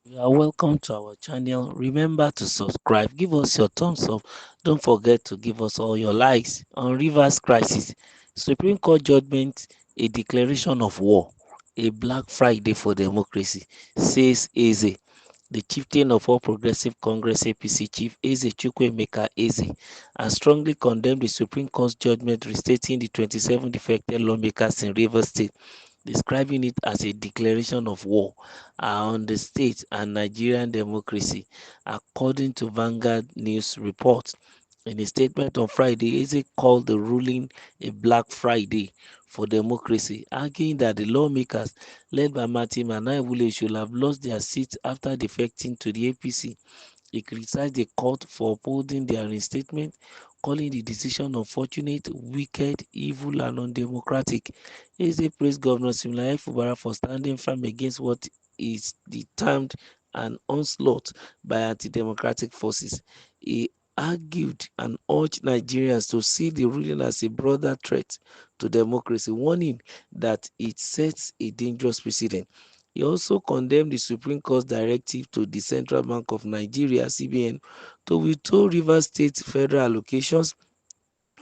You are welcome to our channel. Remember to subscribe. Give us your thumbs up. Don't forget to give us all your likes. On Rivers Crisis, Supreme Court judgment, a declaration of war, a Black Friday for democracy, says Eze. The chieftain of All Progressive Congress APC, Chief Eze Chukwuemeka Eze, has strongly condemned the Supreme Court's judgment restating the 27 defected lawmakers in Rivers State, describing it as a declaration of war on the state and Nigerian democracy, according to Vanguard News report. In a statement on Friday, Eze called the ruling a Black Friday for democracy, arguing that the lawmakers led by Martin Manaiwule should have lost their seats after defecting to the APC. He criticized the court for upholding their reinstatement, calling the decision unfortunate, wicked, evil, and undemocratic. Eze praised Governor Similaye Fubara for standing firm against what is termed an onslaught by anti-democratic forces. He argued and urged Nigerians to see the ruling as a broader threat to democracy, warning that it sets a dangerous precedent. He also condemned the Supreme Court's directive to the Central Bank of Nigeria (CBN) to withdraw Rivers State federal allocations,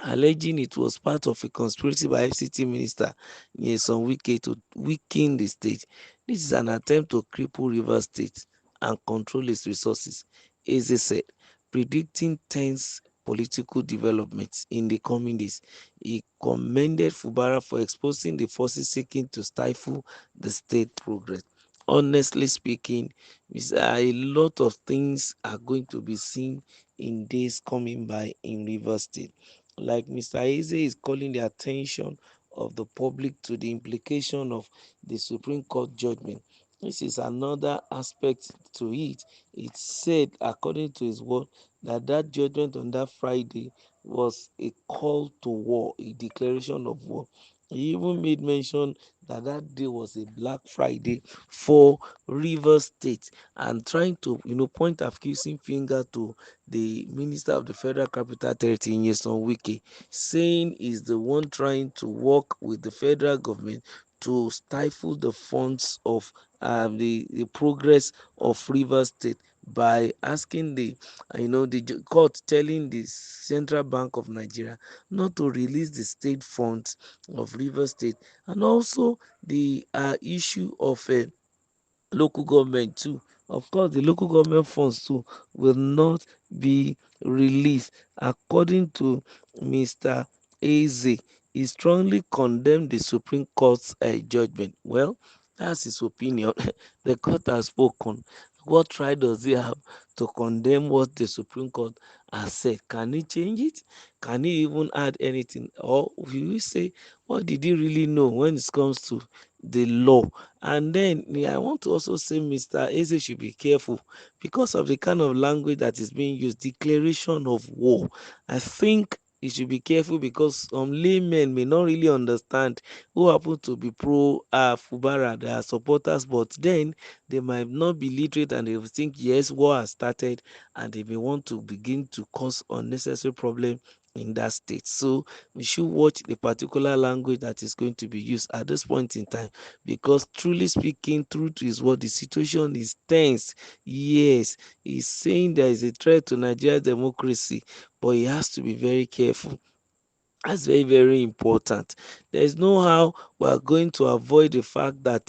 alleging it was part of a conspiracy by FCT Minister Nyesom Wike to weaken the state. This is an attempt to cripple Rivers State and control its resources, Eze said, predicting tense political developments in the coming days. He commended Fubara for exposing the forces seeking to stifle the state progress. Honestly speaking, a lot of things are going to be seen in days coming by in Rivers State. Like Mr. Eze is calling the attention of the public to the implication of the Supreme Court judgment. This is another aspect to it. It said, according to his word, that judgment on that Friday was a call to war, a declaration of war. He even made mention that that day was a Black Friday for Rivers State, and trying to, point accusing finger to the Minister of the Federal Capital Territory, Nyesom Wike, saying he's the one trying to work with the federal government to stifle the funds of the progress of Rivers State by asking the court telling the Central Bank of Nigeria not to release the state funds of Rivers State, and also the issue of local government too. Of course, the local government funds too will not be released. According to Mr. Eze, he strongly condemned the Supreme Court's judgment. Well, that's his opinion. The court has spoken. What right does he have to condemn what the Supreme Court has said? Can he change it? Can he even add anything? Or will you say, what did he really know when it comes to the law? And then I want to also say Mr. Eze should be careful because of the kind of language that is being used, declaration of war. I think he should be careful because some laymen may not really understand who happen to be pro Fubara, they are supporters, but then they might not be literate and they will think, yes, war has started, and they may want to begin to cause unnecessary problem in that state. So we should watch the particular language that is going to be used at this point in time, because truly speaking, truth is what the situation is tense. Yes, he's saying there is a threat to Nigeria's democracy, but he has to be very careful. That's very, very important. There's no how we are going to avoid the fact that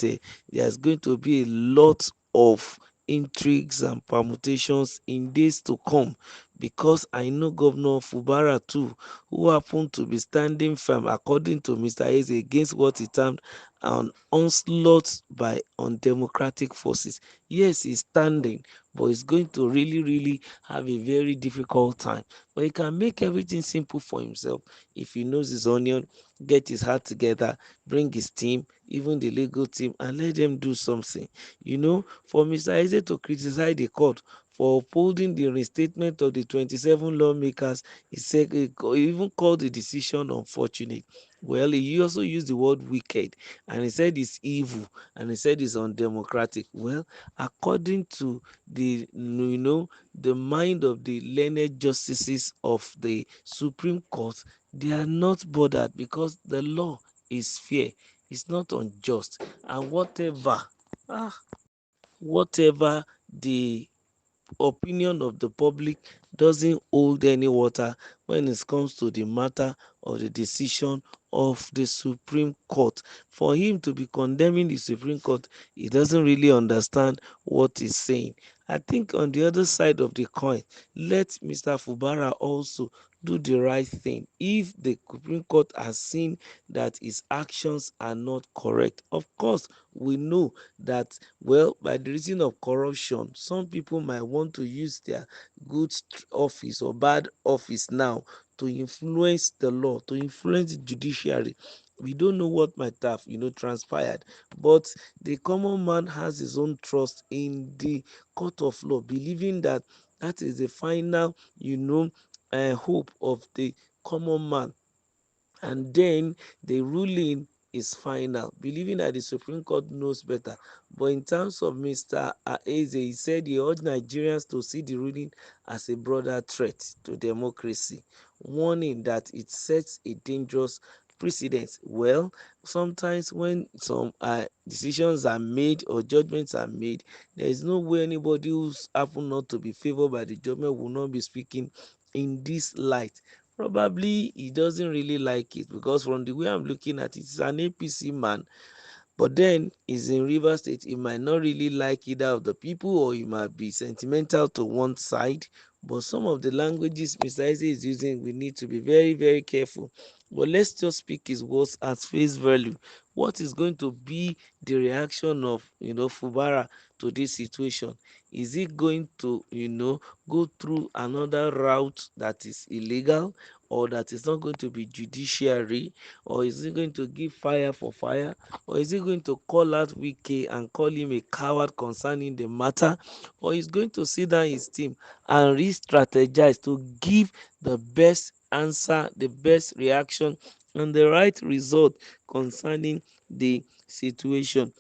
there's going to be a lot of intrigues and permutations in days to come, because I know Governor Fubara too, who happened to be standing firm, according to Mr. Eze, against what he termed an onslaught by undemocratic forces. Yes, he's standing, but he's going to really, really have a very difficult time. But he can make everything simple for himself if he knows his onion, get his heart together, bring his team, even the legal team, and let them do something. For Mr. Eze to criticize the court for upholding the reinstatement of the 27 lawmakers, he said he even called the decision unfortunate. Well, he also used the word wicked, and he said it's evil, and he said it's undemocratic. Well, according to the mind of the learned justices of the Supreme Court, they are not bothered because the law is fair, it's not unjust, and whatever the opinion of the public doesn't hold any water when it comes to the matter or the decision of the Supreme Court. For him to be condemning the Supreme Court, he doesn't really understand what he's saying. I think on the other side of the coin, let Mr. Fubara also do the right thing. If the Supreme Court has seen that his actions are not correct, of course, we know that, well, by the reason of corruption, some people might want to use their good office or bad office now to influence the law, to influence the judiciary. We don't know what might have, transpired, but the common man has his own trust in the court of law, believing that that is the final, hope of the common man, and then the ruling is final, believing that the Supreme Court knows better. But in terms of Mr. Eze, he said he urged Nigerians to see the ruling as a broader threat to democracy, warning that it sets a dangerous precedent. Well, sometimes when some decisions are made or judgments are made, there is no way anybody who's happened not to be favored by the judgment will not be speaking in this light. Probably he doesn't really like it, because from the way I'm looking at it, he's an APC man, but then he's in Rivers State. He might not really like either of the people, or he might be sentimental to one side. But some of the languages Mr. Eze is using, we need to be very, very careful. But let's just speak his words at face value. What is going to be the reaction of Fubara to this situation? Is he going to go through another route that is illegal, or that is not going to be judiciary, or is he going to give fire for fire? Or is he going to call out Wike and call him a coward concerning the matter? Or is going to sit down his team and re-strategize to give the best answer, the best reaction, and the right result concerning the situation?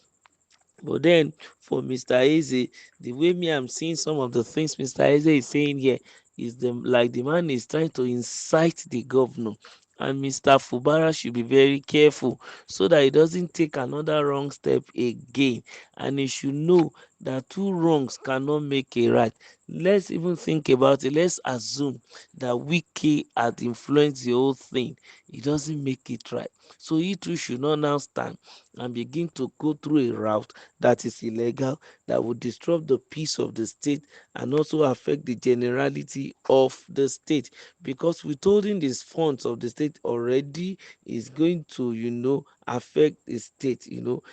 But then for Mr. Eze, the way me I'm seeing some of the things Mr. Eze is saying here is like the man is trying to incite the governor. And Mr. Fubara should be very careful so that he doesn't take another wrong step again. And he should know that two wrongs cannot make a right. Let's even think about it. Let's assume that Wiki had influenced the whole thing. It doesn't make it right. So he too should not now stand and begin to go through a route that is illegal, that would disrupt the peace of the state and also affect the generality of the state. Because withholding these funds of the state already is going to, affect the state.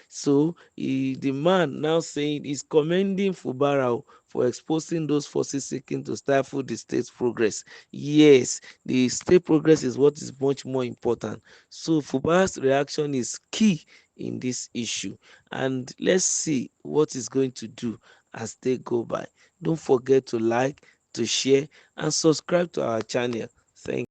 So the man now saying is commending Fubara for exposing those forces seeking to stifle the state's progress. Yes, the state progress is what is much more important. So Fubara's reaction is key in this issue, and let's see what is going to do as they go by. Don't forget to like, to share, and subscribe to our channel. Thank